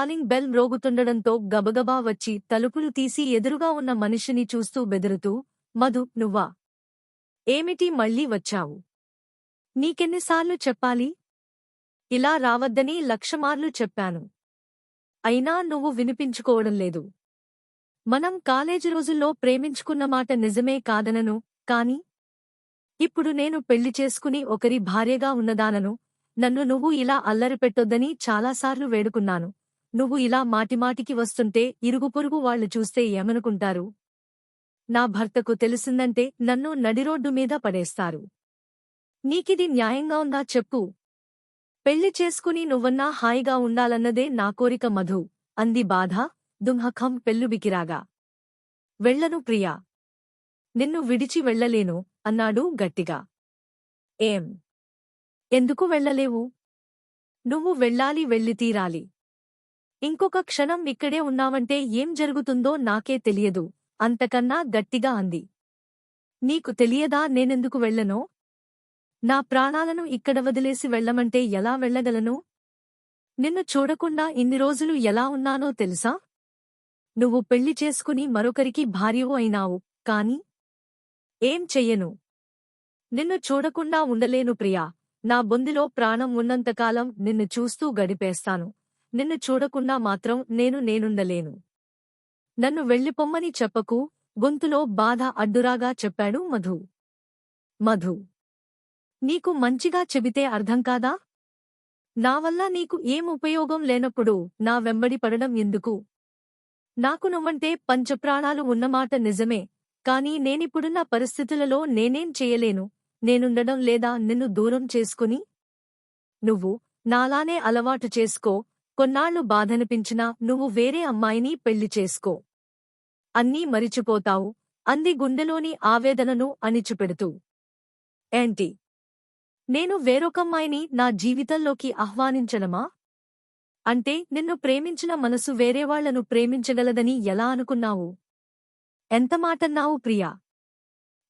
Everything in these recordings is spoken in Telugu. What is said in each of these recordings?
కాలింగ్ బెల్ మ్రోగుతుండడంతో గబగబా వచ్చి తలుపులు తీసి ఎదురుగా ఉన్న మనిషిని చూస్తూ బెదురుతూ, మధు, నువ్వా? ఏమిటి మళ్ళీ వచ్చావు? నీకెన్నిసార్లు చెప్పాలి? ఇలా రావద్దని లక్షమార్లు చెప్పాను. అయినా నువ్వు వినిపించుకోవడం లేదు. మనం కాలేజీ రోజుల్లో ప్రేమించుకున్న మాట నిజమే కాదనను, కాని ఇప్పుడు నేను పెళ్లి చేసుకుని ఒకరి భార్యగా ఉన్నదానను. నన్ను నువ్వు ఇలా అల్లరిపెట్టొద్దని చాలాసార్లు వేడుకున్నాను. నువ్వు ఇలా మాటిమాటికి వస్తుంటే ఇరుగుపొరుగు వాళ్లు చూస్తే ఏమనుకుంటారు? నా భర్తకు తెలిసిందంటే నన్ను నడిరోడ్డు మీద పడేస్తారు. నీకిది న్యాయంగా ఉందా చెప్పు? పెళ్లి చేసుకుని నువ్వన్నా హాయిగా ఉండాలన్నదే నా కోరిక మధు, అంది బాధ దుంహకం పెల్లుబికిరాగా. వెళ్ళను ప్రియా. నిన్ను విడిచి వెళ్ళలేను, అన్నాడు గట్టిగా. ఏం? ఎందుకు వెళ్ళలేవు? నువ్వు వెళ్ళాలి, వెళ్ళి తీరాలి. ఇంకొక క్షణం ఇక్కడే ఉన్నావంటే ఏం జరుగుతుందో నాకే తెలియదు, అంతకన్నా గట్టిగా అంది. నీకు తెలియదా నేనెందుకు వెళ్ళనో? నా ప్రాణాలను ఇక్కడ వదిలేసి వెళ్ళమంటే ఎలా వెళ్ళగలను? నిన్ను చూడకుండా ఇన్ని రోజులు ఎలా ఉన్నానో తెలుసా? నువ్వు పెళ్లి చేసుకుని మరొకరికి భార్యవు అయినావు, కాని ఏం చెయ్యను. నిన్ను చూడకుండా ఉండలేను ప్రియా. నా బొందిలో ప్రాణం ఉన్నంతకాలం నిన్ను చూస్తూ గడిపేస్తాను. నిన్ను చూడకుండా మాత్రం నేనుండలేను. నన్ను వెళ్ళిపొమ్మని చెప్పకు, గొంతులో బాధ అడ్డురాగా చెప్పాడు మధు. మధు, నీకు మంచిగా చెబితే అర్థం కాదా? నా వల్ల నీకు ఏం ఉపయోగం లేనప్పుడు నా వెంబడి పడడం ఎందుకు? నాకు నువ్వంటే పంచప్రాణాలు ఉన్నమాట నిజమే, కాని నేనిప్పుడున్న పరిస్థితులలో నేనేం చెయ్యలేను. నేనుండడం లేదా నిన్ను దూరం చేసుకుని? నువ్వు నాలానే అలవాటు చేసుకో. కొన్నాళ్లు బాధనిపించినా నువ్వు వేరే అమ్మాయిని పెళ్లి చేసుకో. అన్నీ మరిచిపోతావు, అంది గుండెలోని ఆవేదనను అణిచిపెడుతూ. ఏంటి? నేను వేరొకమ్మాయిని నా జీవితంలోకి ఆహ్వానించడమా? అంటే నిన్ను ప్రేమించిన మనసు వేరేవాళ్లను ప్రేమించగలదని ఎలా అనుకున్నావు? ఎంతమాటన్నావు ప్రియా?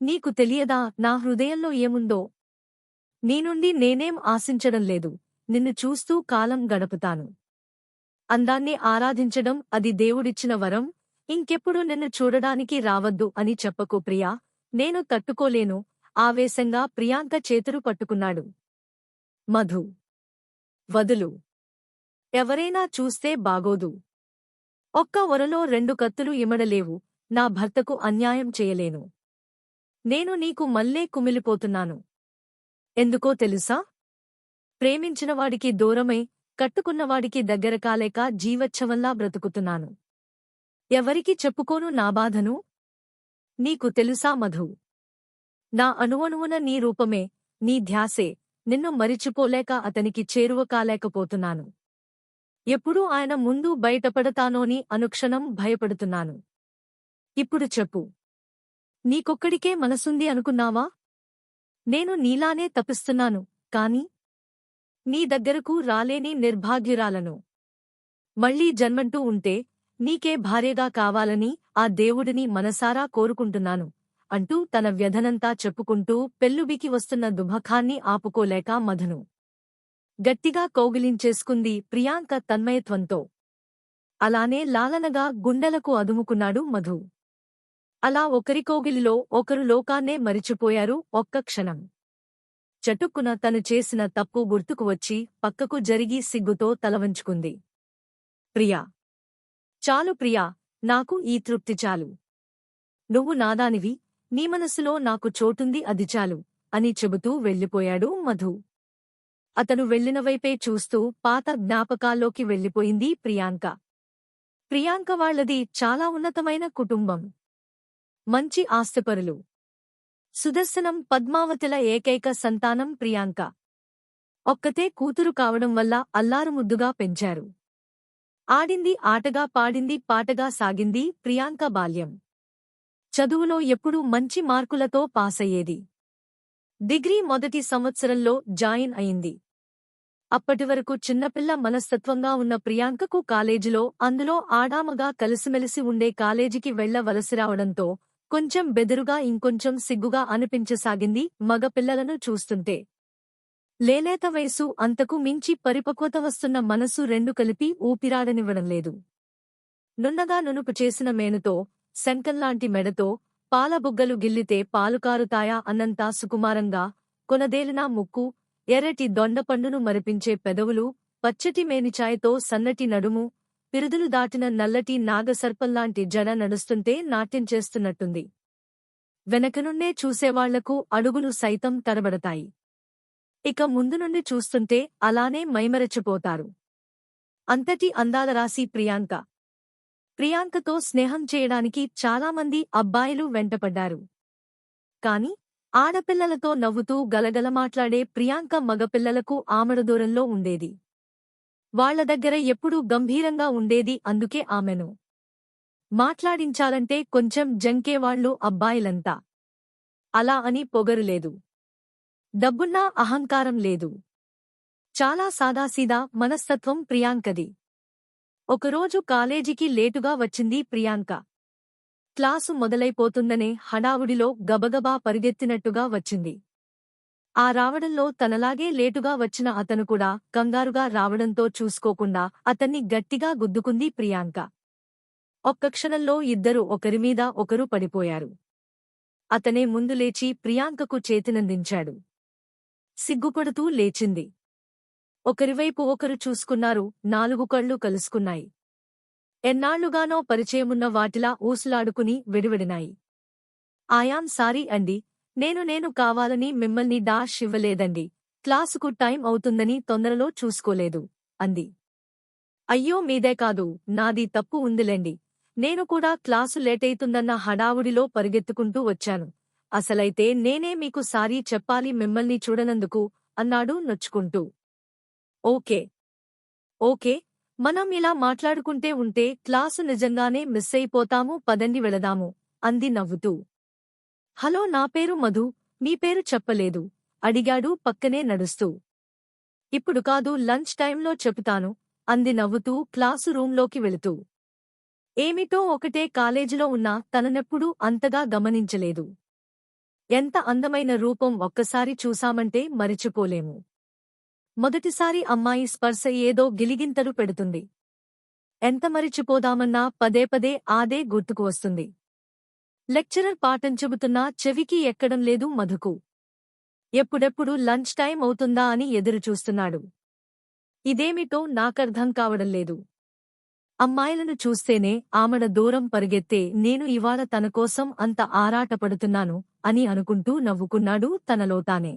నీకు తెలియదా నా హృదయంలో ఏముందో? నీనుండి నేనేం ఆశించడం లేదు. నిన్ను చూస్తూ కాలం గడుపుతాను. అందాన్ని ఆరాధించడం అది దేవుడిచ్చిన వరం. ఇంకెప్పుడు నిన్ను చూడడానికి రావద్దు అని చెప్పకు ప్రియా. నేను తట్టుకోలేను, ఆవేశంగా ప్రియాంక చేతులు పట్టుకున్నాడు. మధు, వదులు. ఎవరైనా చూస్తే బాగోదు. ఒక్క ఒరలో రెండు కత్తులు ఇమడలేవు. నా భర్తకు అన్యాయం చేయలేను. నేను నీకు మళ్ళే కుమిలిపోతున్నాను. ఎందుకో తెలుసా? ప్రేమించినవాడికి దూరమై, కట్టుకున్నవాడికి దగ్గర కాలేక జీవచ్ఛవంలా బ్రతుకుతున్నాను. ఎవరికి చెప్పుకోను నా బాధను? నీకు తెలుసా మధు? నా అణువణువున నీ రూపమే, నీ ధ్యాసే. నిన్ను మరిచిపోలేక అతనికి చేరువ కాలేకపోతున్నాను. ఎప్పుడూ ఆయన ముందు బయటపడతానోని అనుక్షణం భయపడుతున్నాను. ఇప్పుడు చెప్పు, నీకొక్కడికే మనసుంది అనుకున్నావా? నేను నీలానే తపిస్తున్నాను, కాని నీ దగ్గరకు రాలేని నిర్భాగ్యురాలను. మళ్లీ జన్మంటూ ఉంటే నీకే భార్యగా కావాలని ఆ దేవుడిని మనసారా కోరుకుంటున్నాను, అంటూ తన వ్యధనంతా చెప్పుకుంటూ పెల్లుబికి వస్తున్న దుఃఖాన్ని ఆపుకోలేక మధును గట్టిగా కౌగిలించేసుకుంది ప్రియాంక తన్మయత్వంతో. అలానే లాలనగా గుండెలకు అదుముకున్నాడు మధు. అలా ఒకరి కౌగిలిలో ఒకరు లోకాన్నే మరిచిపోయారు ఒక్క క్షణం. చటుక్కున తను చేసిన తప్పు గుర్తుకు వచ్చి పక్కకు జరిగి సిగ్గుతో తలవంచుకుంది. ప్రియా, చాలు ప్రియా, నాకు ఈ తృప్తి చాలు. నువ్వు నాదానివి, నీ మనసులో నాకు చోటుంది, అది చాలు అని చెబుతూ వెళ్ళిపోయాడు మధు. అతను వెళ్లినవైపే చూస్తూ పాత జ్ఞాపకాల్లోకి వెళ్ళిపోయింది ప్రియాంక. ప్రియాంక వాళ్లది చాలా ఉన్నతమైన కుటుంబం. మంచి ఆస్తిపరులు. సుదర్శనం, పద్మావతుల ఏకైక సంతానం ప్రియాంక. ఒక్కతే కూతురు కావడం వల్ల అల్లారుముద్దుగా పెంచారు. ఆడింది ఆటగా, పాడింది పాటగా సాగింది ప్రియాంక బాల్యం. చదువులో ఎప్పుడూ మంచి మార్కులతో పాసయ్యేది. డిగ్రీ మొదటి సంవత్సరంలో జాయిన్ అయింది. అప్పటివరకు చిన్నపిల్ల మనస్తత్వంగా ఉన్న ప్రియాంకకు కాలేజీలో, అందులో ఆడామగా కలిసిమెలిసి ఉండే కాలేజీకి వెళ్లవలసిరావడంతో కొంచెం బెదురుగా, ఇంకొంచెం సిగ్గుగా అనిపించసాగింది మగపిల్లలను చూస్తుంటే. లేలేత వయసు అంతకు మించి పరిపక్వత వస్తున్న మనసు రెండు కలిపి ఊపిరాడనివ్వడంలేదు. నున్నగా నునుపు చేసిన మేనుతో, శంఖంలాంటి మెడతో, పాలబుగ్గలు గిల్లితే పాలుకారుతాయా అన్నంతా సుకుమారంగా, కొనదేలినా ముక్కు, ఎర్రటి దొండపండును మరిపించే పెదవులు, పచ్చటి మేనిఛాయతో సన్నటి నడుము, పిరుదులు దాటిన నల్లటి నాగసర్పంలాంటి జడ నడుస్తుంటే నాట్యం చేస్తున్నట్టుంది. వెనకనుండే చూసేవాళ్లకు అడుగులు సైతం తడబడతాయి. ఇక ముందు నుండి చూస్తుంటే అలానే మైమరచిపోతారు. అంతటి అందాల రాశి ప్రియాంక. ప్రియాంకతో స్నేహం చేయడానికి చాలామంది అబ్బాయిలు వెంటపడ్డారు. కాని ఆడపిల్లలతో నవ్వుతూ గలగల మాట్లాడే ప్రియాంక మగపిల్లలకు ఆమడదూరంలో ఉండేది. వాళ్ల దగ్గర ఎప్పుడూ గంభీరంగా ఉండేది. అందుకే ఆమెను మాట్లాడించాలంటే కొంచెం జంకేవాళ్లు అబ్బాయిలంతా. అలా అని పొగరులేదు, డబ్బున్నా అహంకారం లేదు. చాలా సాదాసీదా మనస్తత్వం ప్రియాంకది. ఒకరోజు కాలేజీకి లేటుగా వచ్చింది ప్రియాంక. క్లాసు మొదలైపోతుందనే హడావుడిలో గబగబా పరిగెత్తినట్టుగా వచ్చింది. ఆ రావడంలో తనలాగే లేటుగా వచ్చిన అతను కూడా కంగారుగా రావడంతో చూసుకోకుండా అతన్ని గట్టిగా గుద్దుకుంది ప్రియాంక. ఒక్క క్షణంలో ఇద్దరు ఒకరిమీద ఒకరు పడిపోయారు. అతనే ముందు లేచి ప్రియాంకకు చేతినందించాడు. సిగ్గుపడుతూ లేచింది. ఒకరివైపు ఒకరు చూసుకున్నారు. 4 కళ్ళు కలుసుకున్నాయి. ఎన్నాళ్లుగానో పరిచయమున్న వాటిలా ఊసులాడుకుని వెడివడినాయి. ఆయామ్ సారీ అండి, నేను కావాలని మిమ్మల్ని డాష్ ఇవ్వలేదండి. క్లాసుకు టైం అవుతుందని తొందరలో చూసుకోలేదు అంది. అయ్యో మీదే కాదు, నాది తప్పు ఉందిలేండి. నేను కూడా క్లాసు లేటైతుందన్న హడావుడిలో పరిగెత్తుకుంటూ వచ్చాను. అసలైతే నేనే మీకు సారీ చెప్పాలి మిమ్మల్ని చూడనందుకు అన్నాడు నొచ్చుకుంటూ. ఓకే, మనం ఇలా మాట్లాడుకుంటే ఉంటే క్లాసు నిజంగానే మిస్సయిపోతాము, పదండి వెళదాము అంది నవ్వుతూ. హలో, నా పేరు మధు, మీ పేరు చెప్పలేదు అడిగాడు పక్కనే నడుస్తూ. ఇప్పుడు కాదు, లంచ్ టైంలో చెబుతాను అంది నవ్వుతూ క్లాసు రూంలోకి వెళుతూ. ఏమిటో ఒకటే కాలేజీలో ఉన్నా తననెప్పుడూ అంతగా గమనించలేదు. ఎంత అందమైన రూపం ఒక్కసారి చూసామంటే మరిచిపోలేము. మొదటిసారి అమ్మాయి స్పర్శ ఏదో గిలిగింతలు పెడుతుంది. ఎంత మరిచిపోదామన్నా పదే పదే ఆదే గుర్తుకు వస్తుంది. లెక్చరర్ పాఠం చెబుతున్నా చెవికి ఎక్కడం లేదు మధుకు. ఎప్పుడెప్పుడు లంచ్ టైం అవుతుందా అని ఎదురుచూస్తున్నాడు. ఇదేమిటో నాకర్థం కావడంలేదు. అమ్మాయిలను చూస్తేనే ఆమడ దూరం పరిగెత్తే నేను ఇవాళ తనకోసం అంత ఆరాటపడుతున్నాను అని అనుకుంటూ నవ్వుకున్నాడు తనలో తానే.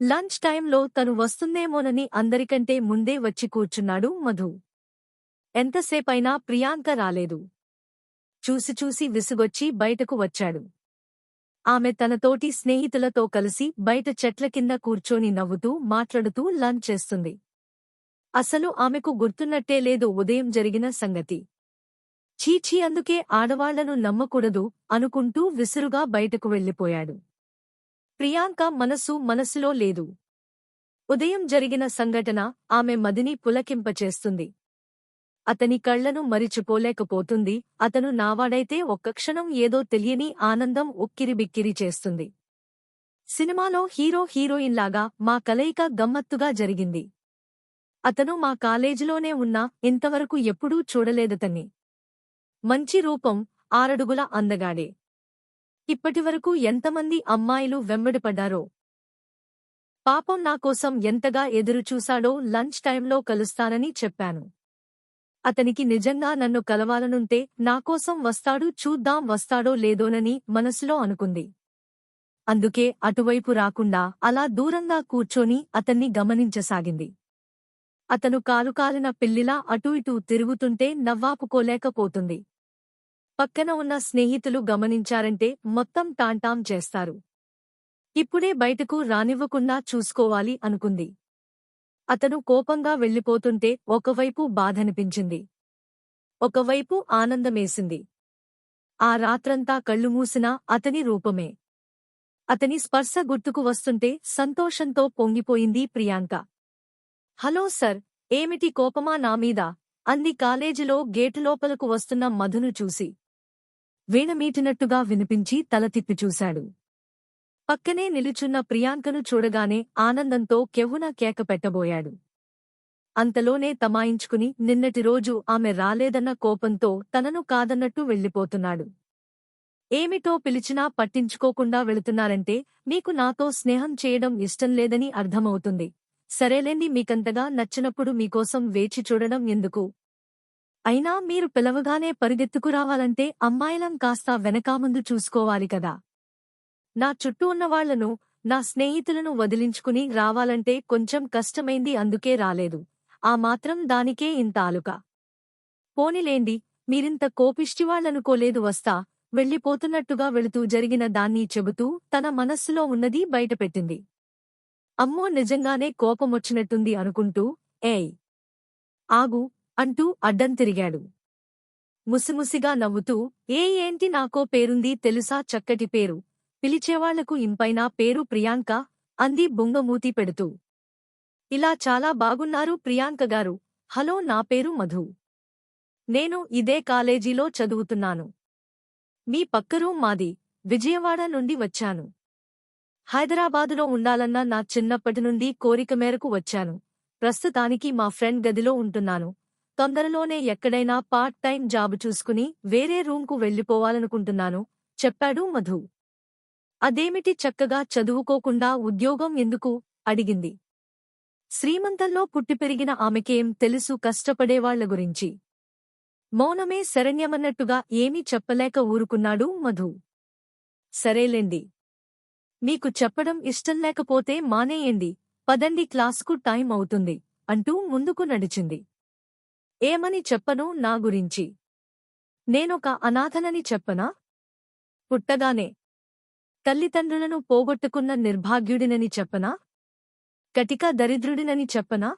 లంచ్ టైంలో తను వస్తుందేమోనని అందరికంటే ముందే వచ్చి కూర్చున్నాడు మధు. ఎంతసేపైనా ప్రియాంక రాలేదు. చూసి విసుగొచ్చి బయటకు వచ్చాడు. ఆమె తనతోటి స్నేహితులతో కలిసి బయట చెట్ల కింద కూర్చొని నవ్వుతూ మాట్లాడుతూ లంచ్ చేస్తుంది. అసలు ఆమెకు గుర్తున్నట్టే లేదు ఉదయం జరిగిన సంగతి. చీచీ, అందుకే ఆడవాళ్లను నమ్మకూడదు అనుకుంటూ విసురుగా బయటకు వెళ్ళిపోయాడు. ప్రియాంక మనసులో లేదు. ఉదయం జరిగిన సంఘటన ఆమె మదిని పులకింపచేస్తుంది. అతని కళ్లను మరిచిపోలేకపోతుంది. అతను నావాడైతే ఒక్క క్షణం ఏదో తెలియని ఆనందం ఉక్కిరిబిక్కిరి చేస్తుంది. సినిమాలో హీరో హీరోయిన్లాగా మా కలయిక గమ్మత్తుగా జరిగింది. అతను మా కాలేజీలోనే ఉన్నా ఇంతవరకు ఎప్పుడూ చూడలేదతన్ని. మంచి రూపం, 6 అడుగుల అందగాడే. ఇప్పటివరకు ఎంతమంది అమ్మాయిలు వెంబడిపడ్డారో. పాపం నాకోసం ఎంతగా ఎదురుచూశాడో. లంచ్ టైంలో కలుస్తానని చెప్పాను. అతనికి నిజంగా నన్ను కలవాలనుంటే నాకోసం వస్తాడు, చూద్దాం వస్తాడో లేదోనని మనసులో అనుకుంది. అందుకే అటువైపు రాకుండా అలా దూరంగా కూర్చొని అతన్ని గమనించసాగింది. అతను కాలుకాలిన పిల్లిలా అటూ ఇటూ తిరుగుతుంటే నవ్వాపుకోలేకపోతుంది. పక్కన ఉన్న స్నేహితులు గమనించారంటే మొత్తం టాంటాం చేస్తారు. ఇప్పుడే బయటకు రానివ్వకుండా చూసుకోవాలి అనుకుంది. అతను కోపంగా వెళ్ళిపోతుంటే ఒకవైపు బాధనిపించింది, ఒకవైపు ఆనందమేసింది. ఆ రాత్రంతా కళ్ళు మూసినా అతని రూపమే. అతని స్పర్శ గుర్తుకు వస్తుంటే సంతోషంతో పొంగిపోయింది ప్రియాంక. హలో సర్, ఏమిటి కోపమా నామీద అంది కాలేజీలో గేటు లోపలకు వస్తున్న మధును చూసి. వీణమీటినట్టుగా వినిపించి తల తిప్పి చూశాడు. పక్కనే నిలుచున్న ప్రియాంకను చూడగానే ఆనందంతో కెవ్వున కేక పెట్టబోయాడు. అంతలోనే తమాయించుకుని నిన్నటి రోజు ఆమె రాలేదన్న కోపంతో తనను కాదన్నట్టు వెళ్ళిపోతున్నాడు. ఏమిటో పిలిచినా పట్టించుకోకుండా వెళుతున్నారంటే మీకు నాతో స్నేహం చేయడం ఇష్టం లేదని అర్థమవుతుంది. సరేలేండి, మీకంతగా నచ్చినప్పుడు మీకోసం వేచి చూడడం ఎందుకు? అయినా మీరు పిలవగానే పరిగెత్తుకురావాలంటే అమ్మాయిలం కాస్త వెనకాముందు చూసుకోవాలి కదా. నా చుట్టూ ఉన్నవాళ్లను, నా స్నేహితులను వదిలించుకుని రావాలంటే కొంచెం కష్టమైంది, అందుకే రాలేదు. ఆ మాత్రం దానికే ఇంత ఆలుక. పోనిలేండి, మీరింత కోపిష్టివాళ్లనుకోలేదు. వస్తా వెళ్ళిపోతున్నట్టుగా వెళుతూ జరిగిన దాన్ని చెబుతూ తన మనస్సులో ఉన్నది బయటపెట్టింది. అమ్మో, నిజంగానే కోపమొచ్చినట్టుంది అనుకుంటూ, ఏయ్ ఆగు అంటూ అడ్డం తిరిగాడు. ముసిముసిగా నవ్వుతూ, ఏంటి నాకో పేరుంది తెలుసా, చక్కటి పేరు, పిలిచేవాళ్లకు ఇంపైన పేరు ప్రియాంక అంది బుంగమూతి పెడుతూ. ఇలా చాలా బాగున్నారు ప్రియాంకగారు. హలో, నా పేరు మధు. నేను ఇదే కాలేజీలో చదువుతున్నాను. మీ పక్క రూమ్ మాది. విజయవాడ నుండి వచ్చాను. హైదరాబాదులో ఉండాలన్న నా చిన్నప్పటినుండి కోరిక మేరకు వచ్చాను. ప్రస్తుతానికి మా ఫ్రెండ్ గదిలో ఉంటున్నాను. తొందరలోనే ఎక్కడైనా పార్ట్ టైం జాబు చూసుకుని వేరే రూంకు వెళ్ళిపోవాలనుకుంటున్నాను చెప్పాడు మధు. అదేమిటి, చక్కగా చదువుకోకుండా ఉద్యోగం ఎందుకు? అడిగింది. శ్రీమంతంలో పుట్టిపెరిగిన ఆమెకేం తెలుసు కష్టపడేవాళ్ల గురించి? మౌనమే శరణ్యమన్నట్టుగా ఏమీ చెప్పలేక ఊరుకున్నాడు మధు. సరేలేండి, మీకు చెప్పడం ఇష్టం లేకపోతే మానేయండి. పదండి, క్లాసుకు టైం అవుతుంది అంటూ ముందుకు నడిచింది. ఏమని చెప్పను నా గురించి? నేనొక అనాథనని చెప్పనా? పుట్టగానే తల్లిదండ్రులను పోగొట్టుకున్న నిర్భాగ్యుడినని చెప్పనా? కటిక దరిద్రుడినని చెప్పనా?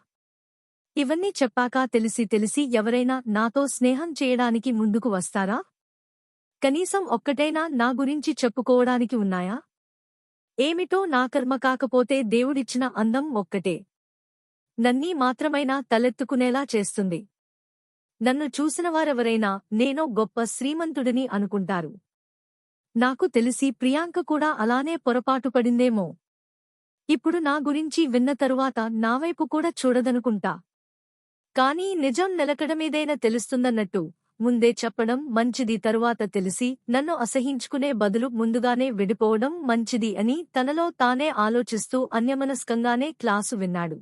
ఇవన్నీ చెప్పాక తెలిసి ఎవరైనా నాతో స్నేహం చేయడానికి ముందుకు వస్తారా? కనీసం ఒక్కటైనా నా గురించి చెప్పుకోవడానికి ఉన్నాయా? ఏమిటో నా కర్మ, కాకపోతే దేవుడిచ్చిన అందం ఒక్కటే నన్నీ మాత్రమైనా తలెత్తుకునేలా చేస్తుంది. నన్ను చూసినవారెవరైనా నేనో గొప్ప శ్రీమంతుడిని అనుకుంటారు. నాకు తెలిసి ప్రియాంక కూడా అలానే పొరపాటు పడిందేమో. ఇప్పుడు నా గురించి విన్న తరువాత నావైపు కూడా చూడదనుకుంటా. కానీ నిజం నిలకడమీదైనా తెలుస్తుందన్నట్టు ముందే చెప్పడం మంచిది. తరువాత తెలిసి నన్ను అసహించుకునే బదులు ముందుగానే విడిపోవడం మంచిది అని తనలో తానే ఆలోచిస్తూ అన్యమనస్కంగానే క్లాసు విన్నాడు.